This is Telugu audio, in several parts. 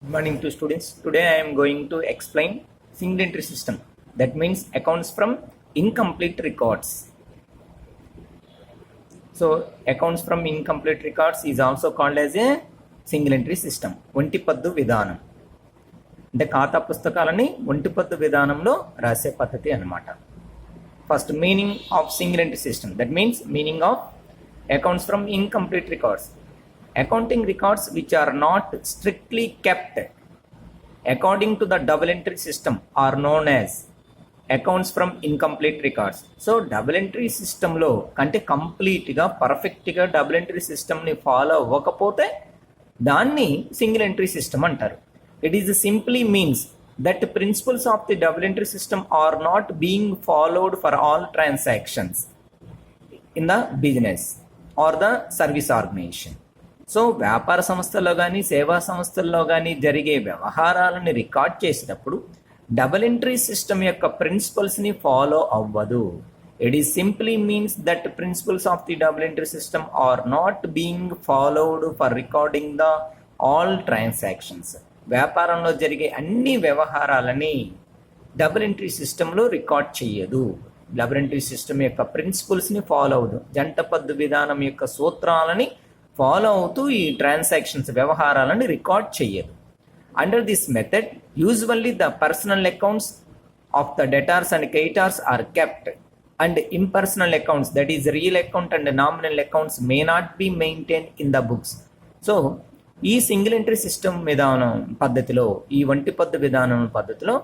Good morning to students. Today I am going to explain single entry system. That means accounts from incomplete records. So accounts from incomplete records is also called as a single entry system. ఒంటిపద్దు విధానం అంటే ఖాతా పుస్తకాలని ఒంటిపద్దు విధానంలో రాసే పద్ధతి అన్నమాట. First meaning of single entry system. That means meaning of accounts from incomplete records. Accounting records which are not strictly kept according to the double entry system are known as accounts from incomplete records. So double entry system లో కంటే కంప్లీట్గా పర్ఫెక్ట్గా డబుల్ ఎంట్రీ సిస్టమ్ని ఫాలో అవ్వకపోతే దాన్ని సింగిల్ ఎంట్రీ సిస్టమ్ అంటారు. It is simply means that the principles of the double entry system are not being followed for all transactions in the business or the service organization. So వ్యాపార సంస్థల్లో కానీ సేవా సంస్థల్లో కానీ జరిగే వ్యవహారాలను రికార్డ్ చేసేటప్పుడు డబుల్ ఎంట్రీ సిస్టమ్ యొక్క ప్రిన్సిపల్స్ని ఫాలో అవ్వదు. It is simply means that principles of the double entry system are not being followed for recording the all transactions. వ్యాపారంలో జరిగే అన్ని వ్యవహారాలని డబుల్ ఎంట్రీ సిస్టంలో రికార్డ్ చేయదు. డబుల్ ఎంట్రీ సిస్టమ్ యొక్క ప్రిన్సిపల్స్ని ఫాలో అవ్వదు. జంట పద్దు విధానం యొక్క సూత్రాలని ఫాలో అవుతూ ఈ ట్రాన్సాక్షన్స్ వ్యవహారాలను రికార్డ్ చేయదు. Under this method usually the personal accounts of the debtors and creditors are kept and impersonal accounts that is real account and nominal accounts may not be maintain in the books. So ఈ సింగిల్ ఎంట్రీ సిస్టమ్ విధానం పద్ధతిలో, ఈ వంటి పద్దు విధానం పద్ధతిలో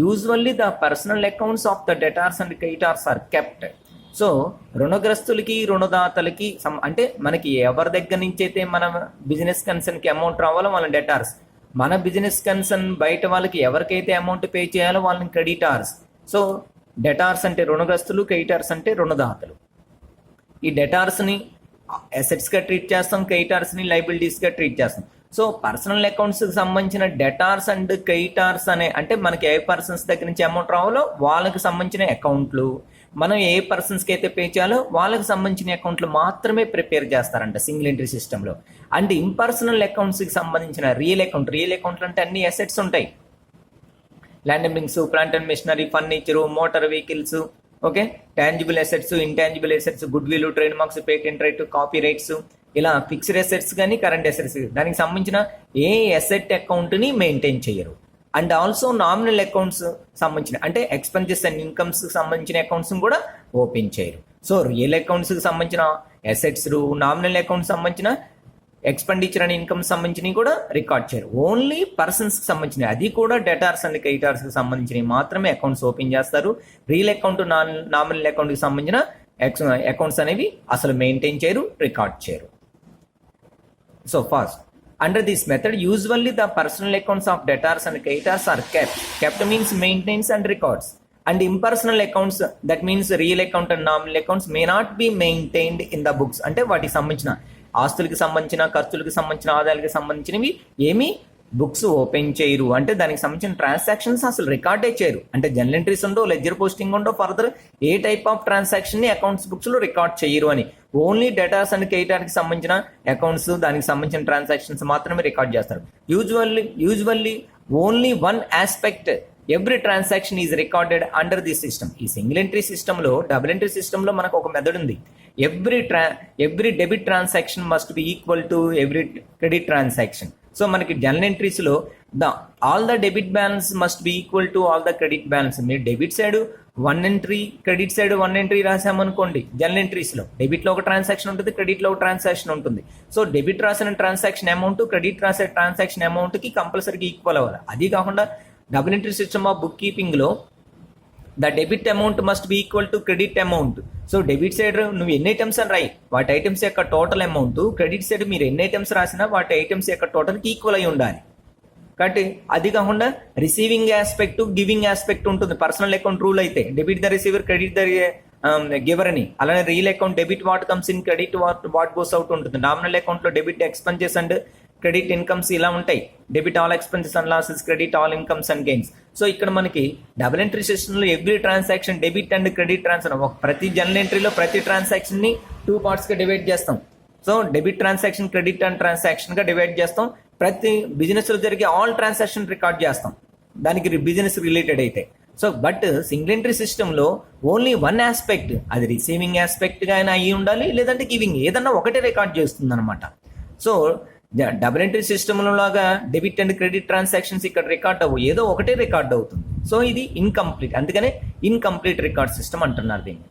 usually the personal accounts of the debtors and creditors are kept. So రుణగ్రస్తులకి రుణదాతలకి అంటే మనకి ఎవరి దగ్గర నుంచి అయితే మన బిజినెస్ కన్సర్న్కి అమౌంట్ రావాలో వాళ్ళని డెటార్స్, మన బిజినెస్ కన్సర్న్ బయట వాళ్ళకి ఎవరికైతే అమౌంట్ పే చేయాలో వాళ్ళని క్రెడిటార్స్. సో డెటార్స్ అంటే రుణగ్రస్తులు, క్రెడిటార్స్ అంటే రుణదాతలు. ఈ డెటార్స్ని అసెట్స్గా ట్రీట్ చేస్తాం, క్రెడిటార్స్ని లైబిలిటీస్గా ట్రీట్ చేస్తాం. సో పర్సనల్ అకౌంట్స్కి సంబంధించిన డెటార్స్ అండ్ క్రెడిటార్స్ అనే అంటే మనకి ఏ పర్సన్స్ దగ్గర నుంచి అమౌంట్ రావాలో వాళ్ళకి సంబంధించిన అకౌంట్లు, మనం ఏ పర్సన్స్కి అయితే పే చేయాలో వాళ్ళకి సంబంధించిన అకౌంట్లు మాత్రమే ప్రిపేర్ చేస్తారంట సింగిల్ ఎంట్రీ సిస్టంలో. అండ్ ఇంపర్సనల్ అకౌంట్స్కి సంబంధించిన రియల్ అకౌంట్లు అంటే అన్ని అసెట్స్ ఉంటాయి. Land and buildings, plant and machinery, furniture, motor vehicles, okay, tangible assets, intangible assets, good will, trade marks, patent right, copy rights, ఇలా ఫిక్స్డ్ అసెట్స్ కానీ కరెంట్ అసెట్స్, దానికి సంబంధించిన ఏ అసెట్ అకౌంట్ని మెయింటైన్ చేయరు. అండ్ ఆల్సో నామినల్ అకౌంట్స్ సంబంధించిన అంటే ఎక్స్పెన్సెస్ అండ్ ఇన్కమ్స్ సంబంధించిన అకౌంట్స్ కూడా ఓపెన్ చేయరు. సో రియల్ అకౌంట్స్కి సంబంధించిన అసెట్స్, నామినల్ అకౌంట్స్ సంబంధించిన ఎక్స్పెండిచర్ అండ్ ఇన్కమ్ సంబంధించినవి కూడా రికార్డ్ చేయరు. ఓన్లీ పర్సన్స్కి సంబంధించినవి, అది కూడా డెటార్స్ అండ్ క్రెడిటార్స్కి సంబంధించినవి మాత్రమే అకౌంట్స్ ఓపెన్ చేస్తారు. రియల్ అకౌంట్, నామినల్ అకౌంట్కి సంబంధించిన అకౌంట్స్ అనేవి అసలు మెయింటైన్ చేయరు, రికార్డ్ చేయరు. So first under this method usually the personal accounts of debtors and creditors are kept means maintains and records, and impersonal accounts that means real account and nominal accounts may not be maintained in the books. అంటే వాటికి సంబంధించిన ఆస్తులకి సంబంధించిన, ఖర్చులకు సంబంధించిన, ఆదాయాలకు సంబంధించినవి ఏమీ బుక్స్ ఓపెన్ చేయరు. అంటే దానికి సంబంధించిన ట్రాన్సాక్షన్స్ అసలు రికార్డే చేయరు. అంటే journal entries undo, ledger posting undo, further A type of transaction ని అకౌంట్స్ బుక్స్ లో రికార్డ్ చేయరు అని. ఓన్లీ డెటార్స్ అండ్ క్రెడిటార్కి సంబంధించిన అకౌంట్స్, దానికి సంబంధించిన ట్రాన్సాక్షన్స్ మాత్రమే రికార్డ్ చేస్తారు. Usually only one aspect every transaction is recorded under this system. ఈ సింగిల్ ఎంట్రీ సిస్టంలో, డబుల్ ఎంట్రీ సిస్టంలో మనకు ఒక మెథడ్ ఉంది. Every debit transaction must be equal to every credit transaction. So మనకి జర్నల్ ఎంట్రీస్లో all the debit balance must be equal to all the credit balance. మీరు debit side 1 entry, credit side 1 entry రాసామనుకోండి, జర్నల్ ఎంట్రీస్లో డెబిట్లో ఒక ట్రాన్సాక్షన్ ఉంటుంది, క్రెడిట్లో ఒక ట్రాన్సాక్షన్ ఉంటుంది. సో డెబిట్ రాసిన ట్రాన్సాక్షన్ అమౌంట్, క్రెడిట్ రాసే ట్రాన్సాక్షన్ అమౌంట్కి కంపల్సరీగా ఈక్వల్ అవ్వాలి. అది కాకుండా double entry system of book కీపింగ్లో the debit amount must be equal to credit amount. So debit side నువ్వు ఎన్ని ఐటమ్స్ అని రాయి, వాటి ఐటమ్స్ యొక్క టోటల్ అమౌంట్, క్రెడిట్ సైడ్ మీరు ఎన్ని ఐటమ్స్ రాసినా వాటి ఐటమ్స్ యొక్క టోటల్కి ఈక్వల్ అయి ఉండాలి. కాబట్టి అది కాకుండా రిసీవింగ్ ఆస్పెక్ట్, గివింగ్ ఆస్పెక్ట్ ఉంటుంది. పర్సనల్ అకౌంట్ రూల్ అయితే debit the receiver, credit the giver అని. అలానే real account debit what comes in, credit what goes out ఉంటుంది. నామినల్ అకౌంట్లో debit expenses and credit incomes ఇలా ఉంటాయి. Debit all expenses and losses, credit all incomes and gains. So ఇక్కడ మనకి డబుల్ ఎంట్రీ సిస్టంలో every transaction debit and credit transaction, ప్రతి జర్నల్ ఎంట్రీలో ప్రతి ట్రాన్సాక్షన్ని 2 పార్ట్స్గా డివైడ్ చేస్తాం. So debit transaction, credit and ట్రాన్సాక్షన్గా డివైడ్ చేస్తాం. ప్రతి బిజినెస్లో జరిగే ఆల్ ట్రాన్సాక్షన్ రికార్డ్ చేస్తాం దానికి బిజినెస్ రిలేటెడ్ అయితే. సో బట్ సింగిల్ ఎంట్రీ సిస్టంలో ఓన్లీ వన్ ఆస్పెక్ట్, అది రిసీవింగ్ ఆస్పెక్ట్గా అయినా అయ్యి ఉండాలి, లేదంటే గివింగ్, ఏదన్నా ఒకటే రికార్డ్ చేస్తుంది అనమాట. సో డబుల్ ఎంట్రీ సిస్టంలో లాగా డెబిట్ అండ్ క్రెడిట్ ట్రాన్సాక్షన్స్ ఇక్కడ రికార్డ్ అవ్వు, ఏదో ఒకటే రికార్డ్ అవుతుంది. సో ఇది ఇన్కంప్లీట్, అందుకనే ఇన్కంప్లీట్ రికార్డ్ సిస్టమ్ అంటున్నారు దీన్ని.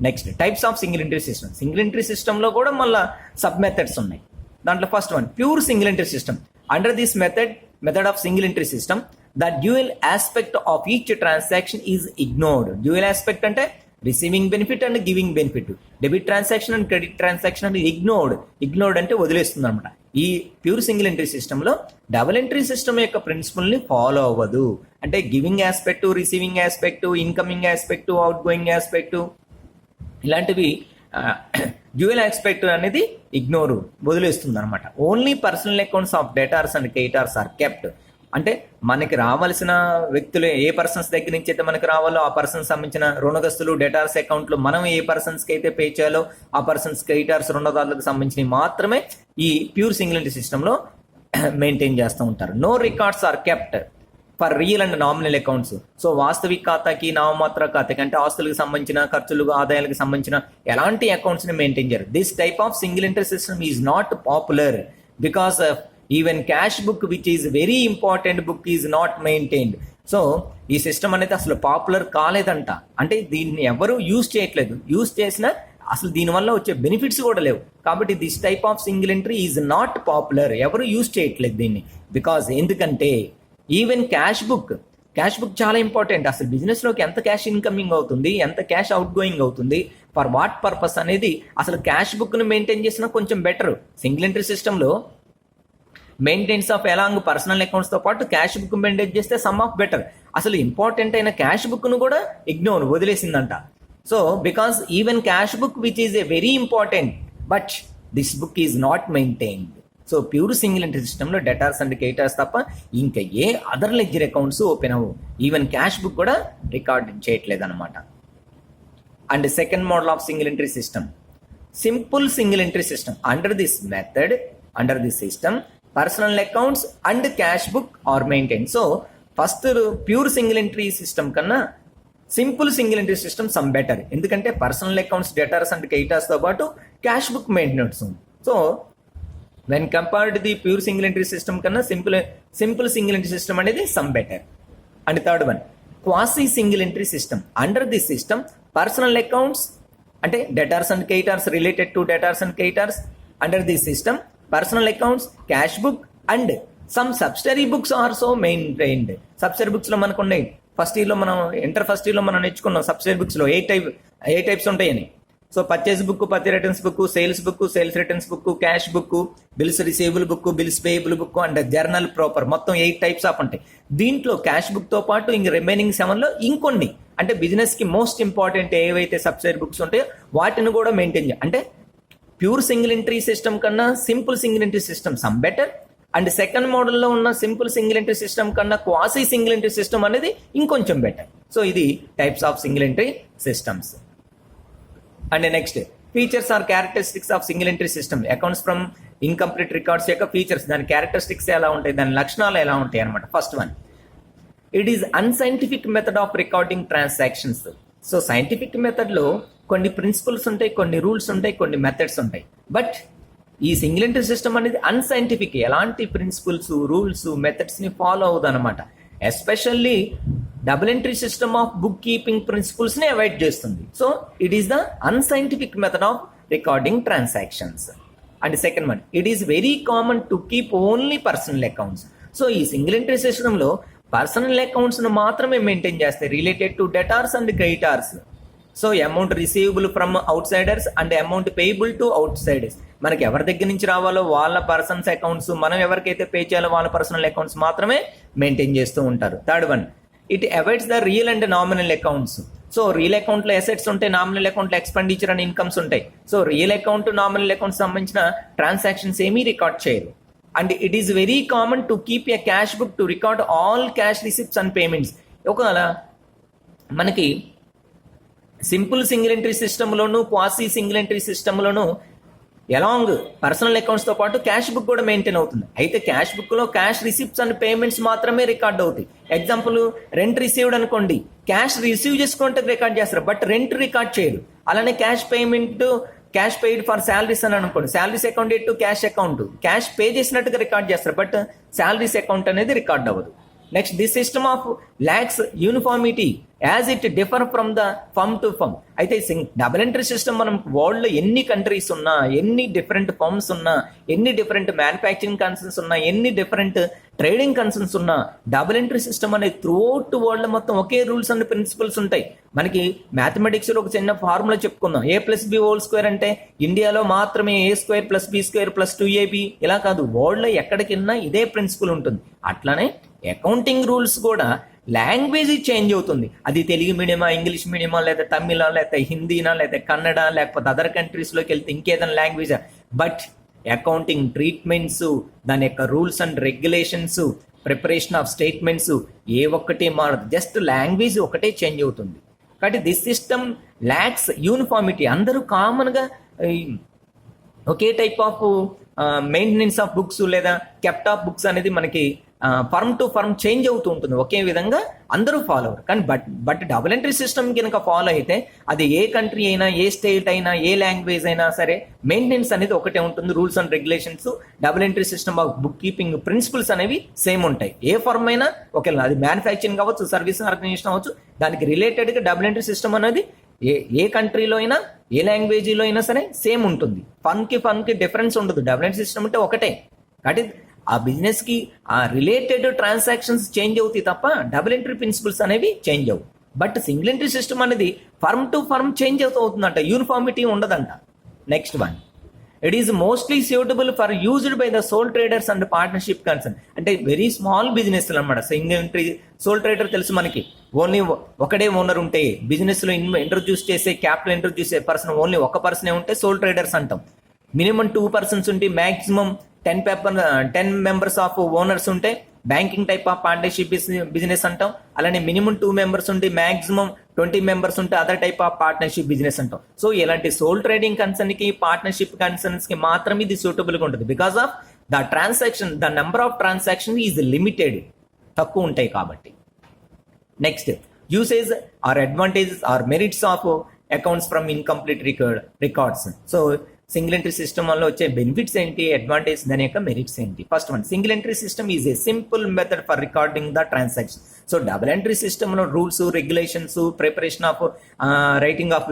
Next types of single entry system. Single entry సిస్టంలో కూడా మళ్ళీ సబ్ మెథడ్స్ ఉన్నాయి. దాంట్లో first one pure single entry system. Under this method of single entry system the dual aspect of each transaction is ignored. Dual aspect అంటే receiving benefit and giving benefit, debit transaction and credit transaction అంటే ఇగ్నోర్డ్ అంటే వదిలేస్తుంది అనమాట. ఈ ప్యూర్ సింగిల్ ఎంట్రీ సిస్టంలో డబుల్ ఎంట్రీ సిస్టమ్ యొక్క ప్రిన్సిపల్ని ఫాలో అవ్వదు. అంటే giving aspect, receiving aspect, incoming aspect, outgoing aspect, ఇలాంటివి డ్యూయల్ ఆస్పెక్ట్ అనేది వదిలేస్తుంది అనమాట. Only personal accounts of debtors and creditors are kept. అంటే మనకి రావాల్సిన వ్యక్తులు ఏ పర్సన్స్ దగ్గర నుంచి అయితే మనకి రావాలో ఆ పర్సన్స్ సంబంధించిన రుణగస్తులు డెటార్స్ అకౌంట్లు మనం ఏ పర్సన్స్కి అయితే పే చేయాలో ఆ పర్సన్స్ క్రెడిటార్స్ రుణదారులకు సంబంధించినవి మాత్రమే ఈ ప్యూర్ సింగిల్ ఎంట్రీ సిస్టంలో మెయింటైన్ చేస్తూ ఉంటారు. No records are kept for real and nominal accounts. So వాస్తవిక ఖాతాకి నామమాత్ర ఖాతాకి అంటే ఆస్తులకు సంబంధించిన ఖర్చులు ఆదాయాలకు సంబంధించిన ఎలాంటి అకౌంట్స్ని మెయింటైన్ చేయరు. This type of single entry system is not popular because even cash book which is very important book is not maintained. So ఈ సిస్టమ్ అనేది అసలు పాపులర్ కాలేదంట. అంటే దీన్ని ఎవరు యూజ్ చేయట్లేదు, యూజ్ చేసినా అసలు దీనివల్ల వచ్చే బెనిఫిట్స్ కూడా లేవు. కాబట్టి this type of single entry is not popular, ఎవరు యూజ్ చేయట్లేదు దీన్ని. బికాజ్ ఎందుకంటే ఈవెన్ క్యాష్ బుక్ చాలా ఇంపార్టెంట్. అసలు బిజినెస్లోకి ఎంత క్యాష్ ఇన్కమింగ్ అవుతుంది, ఎంత క్యాష్ అవుట్ గోయింగ్ అవుతుంది, ఫర్ వాట్ పర్పస్ అనేది అసలు క్యాష్ బుక్ను మెయింటైన్ చేసినా కొంచెం బెటర్. సింగిల్ ఎంట్రీ సిస్టంలో మెయింటెనెన్స్ ఆఫ్ ఎలాంగ్ పర్సనల్ అకౌంట్స్తో పాటు క్యాష్ బుక్ మెయింటైన్ చేస్తే సమ్ ఆఫ్ బెటర్. అసలు ఇంపార్టెంట్ అయిన క్యాష్ బుక్ను కూడా వదిలేసిందంట. So because even cash book which is a very important but this book is not maintained. So pure single entry సిస్టంలో డెటార్స్ అండ్ క్రెడిటార్స్ తప్ప ఇంకా ఏ అదర్ లెడ్జర్ అకౌంట్స్ ఓపెన్ అవ్వవు, ఈవెన్ క్యాష్ బుక్ కూడా రికార్డ్ చేయట్లేదు అనమాట. And second model of single entry system simple single entry system. Under this system personal accounts and cash book are maintain. So first pure single entry system కన్నా simple single entry system some better. ఎందుకంటే పర్సనల్ అకౌంట్స్ డెటార్స్ అండ్ క్రెడిటార్స్తో పాటు క్యాష్ బుక్ మెయింటెనెన్స్ ఉంది. So when compared the pure single entry system కన్నా సింపుల్ సింగిల్ ఎంట్రీ సిస్టమ్ అనేది some better. And third one quasi single entry system. Under this system personal accounts అంటే debtors and creditors related to debtors and creditors. Under this system personal accounts, cash book and some subsidiary books also maintained. Subsidiary బుక్స్లో మనకు ఉన్నాయి. ఫస్ట్ ఇయర్లో మనం నేర్చుకున్నాం సబ్సిడరీ బుక్స్లో ఏ టైప్స్ ఉంటాయని. So purchase book, purchase returns book, sales returns book, cash book, bills receivable book, bills payable book and journal proper, మొత్తం 8 టైప్స్ ఆఫ్ ఉంటాయి. దీంట్లో క్యాష్ బుక్తో పాటు ఇంక రిమైనింగ్ 7లో ఇంకొన్ని అంటే బిజినెస్కి మోస్ట్ ఇంపార్టెంట్ ఏవైతే సబ్సిడరీ బుక్స్ ఉంటాయో వాటిని కూడా మెయింటైన్ చేయాలి. అంటే ప్యూర్ సింగిల్ ఎంట్రీ సిస్టమ్ కన్నా simple single entry system some better. And second మోడల్లో ఉన్న సింపుల్ సింగిల్ ఎంట్రీ సిస్టమ్ కన్నా క్వాసీ సింగిల్ ఎంట్రీ సిస్టమ్ అనేది ఇంకొంచెం బెటర్. సో ఇది types of single entry systems. And next features or characteristics of single entry system. Accounts from incomplete records యొక్క ఫీచర్స్, దాని క్యారెక్టరిస్టిక్స్ ఎలా ఉంటాయి, దాని లక్షణాలు ఎలా ఉంటాయి అనమాట. First one it is unscientific method of recording transactions. So scientific మెథడ్లో కొన్ని ప్రిన్సిపల్స్ ఉంటాయి, కొన్ని రూల్స్ ఉంటాయి, కొన్ని మెథడ్స్ ఉంటాయి. బట్ ఈ సింగిల్ ఎంట్రీ సిస్టమ్ అనేది అన్సైంటిఫిక్, ఎలాంటి ప్రిన్సిపల్స్, రూల్స్, మెథడ్స్ని ఫాలో అవుతుంది అనమాట. Especially double entry system of book keeping ప్రిన్సిపల్స్ని అవాయిడ్ చేస్తుంది. So it is the unscientific method of recording transactions. And second one it is very common to keep only personal accounts. So ఈ సింగిల్ ఎంట్రీ సిస్టంలో పర్సనల్ అకౌంట్స్ను మాత్రమే మెయింటైన్ చేస్తాయి related to debtors and creditors. So amount receivable from outsiders and amount payable to outsiders. మనకి ఎవరి దగ్గర నుంచి రావాలో వాళ్ళ పర్సన్స్ అకౌంట్స్, మనం ఎవరికైతే పే చేయాలో వాళ్ళ పర్సనల్ అకౌంట్స్ మాత్రమే మెయింటైన్ చేస్తూ ఉంటారు. Third one it avoids the real and nominal accounts. So real అకౌంట్లో అసెట్స్ ఉంటాయి, నామినల్ అకౌంట్లో ఎక్స్పెండిచర్ అండ్ ఇన్కమ్స్ ఉంటాయి. So real account, nominal account సంబంధించిన ట్రాన్సాక్షన్స్ ఏమీ రికార్డ్ చేయరు. And it is very common to keep a cash book to record all cash receipts and payments. ఒకవేళ మనకి సింపుల్ సింగిల్ ఎంట్రీ సిస్టంలోను క్వాసీ సింగిల్ ఎంట్రీ సిస్టంలోను ఎలాంగ్ పర్సనల్ అకౌంట్స్తో పాటు క్యాష్ బుక్ కూడా మెయింటైన్ అవుతుంది. అయితే క్యాష్ బుక్లో క్యాష్ రిసిప్ట్స్ అండ్ పేమెంట్స్ మాత్రమే రికార్డ్ అవుతాయి. ఎగ్జాంపుల్ రెంట్ రిసీవ్డ్ అనుకోండి, క్యాష్ రిసీవ్ చేసుకుంటే రికార్డ్ చేస్తారు, బట్ రెంట్ రికార్డ్ చేయరు. అలానే cash payment, cash paid for salaries అని అనుకోండి, salaries account to cash account, cash pay చేసినట్టుగా రికార్డ్ చేస్తారు, బట్ శాలరీస్ అకౌంట్ అనేది రికార్డ్ అవ్వదు. Next, this system of lacks uniformity as it differ from the firm to firm. అయితే డబుల్ ఎంట్రీ సిస్టమ్ మనం వరల్డ్లో ఎన్ని కంట్రీస్ ఉన్నా, ఎన్ని డిఫరెంట్ ఫర్మ్స్ ఉన్నా, ఎన్ని డిఫరెంట్ మ్యానుఫ్యాక్చరింగ్ కన్సర్న్స్ ఉన్నా, ఎన్ని డిఫరెంట్ ట్రేడింగ్ కన్సర్న్స్ ఉన్నా, డబుల్ ఎంట్రీ సిస్టమ్ అనేది త్రూఅవుట్ వరల్డ్ మొత్తం ఒకే రూల్స్ అండ్ ప్రిన్సిపల్స్ ఉంటాయి. మనకి మ్యాథమెటిక్స్లో ఒక చిన్న ఫార్ములా చెప్పుకుందాం, A+B² అంటే ఇండియాలో మాత్రమే A²+B²+2AB, ఇలా కాదు, వరల్డ్లో ఎక్కడికిన్నా ఇదే ప్రిన్సిపల్ ఉంటుంది. అట్లానే అకౌంటింగ్ రూల్స్ కూడా లాంగ్వేజ్ చేంజ్ అవుతుంది. అది తెలుగు మీడియమా, ఇంగ్లీష్ మీడియమా, లేదా తమిళ, లేకపోతే హిందీనా, లేకపోతే కన్నడ, లేకపోతే అదర్ కంట్రీస్లోకి వెళ్తే ఇంకేదైనా లాంగ్వేజా, బట్ అకౌంటింగ్ ట్రీట్మెంట్స్, దాని యొక్క rules and regulations, preparation of statements ఏ ఒక్కటి మారదు, జస్ట్ లాంగ్వేజ్ ఒకటే చేంజ్ అవుతుంది. కాబట్టి దిస్ సిస్టమ్ ల్యాక్స్ యూనిఫార్మిటీ, అందరూ కామన్గా ఒకే type of maintenance of books లేదా కెప్ట్ ఆఫ్ బుక్స్ అనేది మనకి ఫర్మ్ టు ఫర్మ్ చేంజ్ అవుతూ ఉంటుంది, ఒకే విధంగా అందరూ ఫాలో అవ్వరు. కానీ బట్ డబుల్ ఎంట్రీ సిస్టమ్ కనుక ఫాలో అయితే అది ఏ కంట్రీ అయినా, ఏ స్టేట్ అయినా, ఏ లాంగ్వేజ్ అయినా సరే మెయింటెనెన్స్ అనేది ఒకటే ఉంటుంది. Rules and regulations, double entry system of book keeping principles అనేవి సేమ్ ఉంటాయి. ఏ ఫర్మ్ అయినా ఒకేలా, అది మ్యానుఫ్యాక్చరింగ్ అవ్వచ్చు, సర్వీస్ ఆర్గనైజేషన్ అవ్వచ్చు, దానికి రిలేటెడ్గా డబుల్ ఎంట్రీ సిస్టమ్ అనేది ఏ కంట్రీలో అయినా, ఏ లాంగ్వేజ్లో అయినా సరే సేమ్ ఉంటుంది. ఫర్మ్కి డిఫరెన్స్ ఉండదు. డబుల్ ఎంట్రీ సిస్టమ్ అంటే ఒకటే. కాబట్టి ఆ బిజినెస్కి ఆ రిలేటెడ్ ట్రాన్సాక్షన్స్ చేంజ్ అవుతాయి తప్ప డబుల్ ఎంట్రీ ప్రిన్సిపల్స్ అనేవి చేంజ్ అవ్వు. బట్ సింగిల్ ఎంట్రీ సిస్టమ్ అనేది ఫర్మ్ టు ఫర్మ్ చేంజ్ అవుతుందంట, యూనిఫార్మిటీ ఉండదంట. Next one, it is mostly suitable for used by the sole traders and partnership concern. అంటే వెరీ స్మాల్ బిజినెస్ అనమాట. సింగిల్ ఎంట్రీ సోల్ ట్రేడర్ తెలుసు మనకి, ఓన్లీ ఒకడే ఓనర్ ఉంటే, బిజినెస్లో ఇంట్రొడ్యూస్ చేసే క్యాపిటల్ ఇంట్రొడ్యూస్ చేసే పర్సన్ ఓన్లీ ఒక పర్సనే ఉంటే సోల్ ట్రేడర్స్ అంటాం. మినిమం 2 persons ఉంటే, మ్యాక్సిమం 10 members ఆఫ్ ఓనర్స్ ఉంటే banking type of partnership business అంటాం. అలానే మినిమం 2 members ఉంటే, మ్యాక్సిమం 20 members ఉంటే other type of partnership business అంటాం. సో ఇలాంటి సోల్ ట్రేడింగ్ కన్సర్న్ కి, పార్ట్నర్షిప్ కన్సర్న్స్ కి మాత్రం ఇది సూటబుల్ గా ఉంటుంది. Because of the transaction, the number of transaction is limited, తక్కువ ఉంటాయి కాబట్టి. Next, usage or advantages or merits of accounts from incomplete records. So single entry system వల్ల వచ్చే బెనిఫిట్స్ ఏంటి, అడ్వాంటేజ్, దాని యొక్క మెరిట్స్ ఏంటి? First one, single entry system is a simple method for recording the transaction. So double entry సిస్టమ్లో rules, regulations, preparation of writing of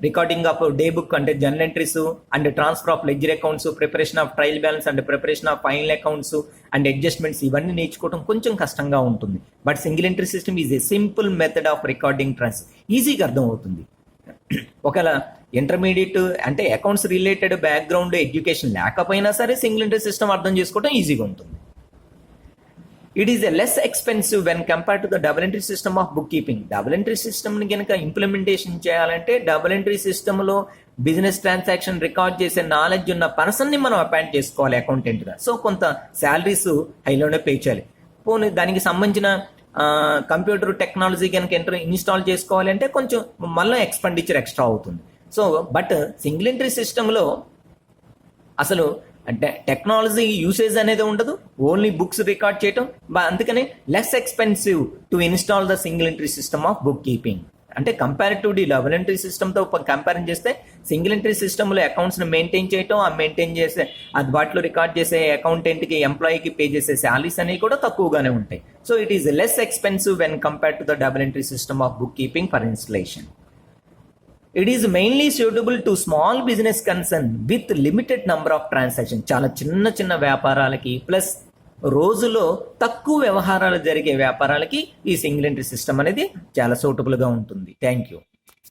recording of day book అంటే journal entries and transfer of ledger accounts, preparation of trial balance and preparation of final accounts and adjustments, ఇవన్నీ నేర్చుకోవడం కొంచెం కష్టంగా ఉంటుంది. But single entry system is a simple method of recording ఈజీగా అర్థం అవుతుంది. ఒకవేళ ఇంటర్మీడియట్ అంటే అకౌంట్స్ రిలేటెడ్ బ్యాక్గ్రౌండ్ ఎడ్యుకేషన్ లేకపోయినా సరే సింగిల్ ఎంట్రీ సిస్టమ్ అర్థం చేసుకోవడం ఈజీగా ఉంటుంది. It is a less expensive when compare to the double entry system of book keeping. Double entry సిస్టమ్ని కనుక ఇంప్లిమెంటేషన్ చేయాలంటే డబుల్ ఎంట్రీ సిస్టమ్లో బిజినెస్ ట్రాన్సాక్షన్ రికార్డ్ చేసే నాలెడ్జ్ ఉన్న పర్సన్ని మనం అపాయింట్ చేసుకోవాలి అకౌంటెంట్గా. సో కొంత శాలరీస్ హైలోనే పే చేయాలి. పోనీ దానికి సంబంధించిన కంప్యూటర్ టెక్నాలజీ కనుక ఇన్స్టాల్ చేసుకోవాలి అంటే కొంచెం మళ్ళీ ఎక్స్పెండిచర్ ఎక్స్ట్రా అవుతుంది. సో బట్ సింగిల్ ఎంట్రీ సిస్టంలో అసలు అంటే టెక్నాలజీ యూసేజ్ అనేది ఉండదు, ఓన్లీ బుక్స్ రికార్డ్ చేయటం. అందుకనే less expensive to install the single entry system of book keeping. అంటే కంపారిటివ్లీ డబుల్ ఎంట్రీ సిస్టమ్తో కంపారిజన్ చేస్తే సింగిల్ ఎంట్రీ సిస్టంలో అకౌంట్స్ని మెయింటైన్ చేయటం, ఆ మెయింటైన్ చేసే అది వాటిలో రికార్డ్ చేసే అకౌంటెంట్కి, ఎంప్లాయీకి పే చేసే శాలరీస్ అనేవి కూడా తక్కువగానే ఉంటాయి. So it is less expensive when compare to the double entry system of book keeping for installation. It is mainly suitable to small business concern with limited number of transaction. చాలా చిన్న చిన్న వ్యాపారాలకి ప్లస్ రోజులో తక్కువ వ్యవహారాలు జరిగే వ్యాపారాలకి ఈ సింగిల్ ఎంట్రీ సిస్టమ్ అనేది చాలా సూటబుల్గా ఉంటుంది. Thank you.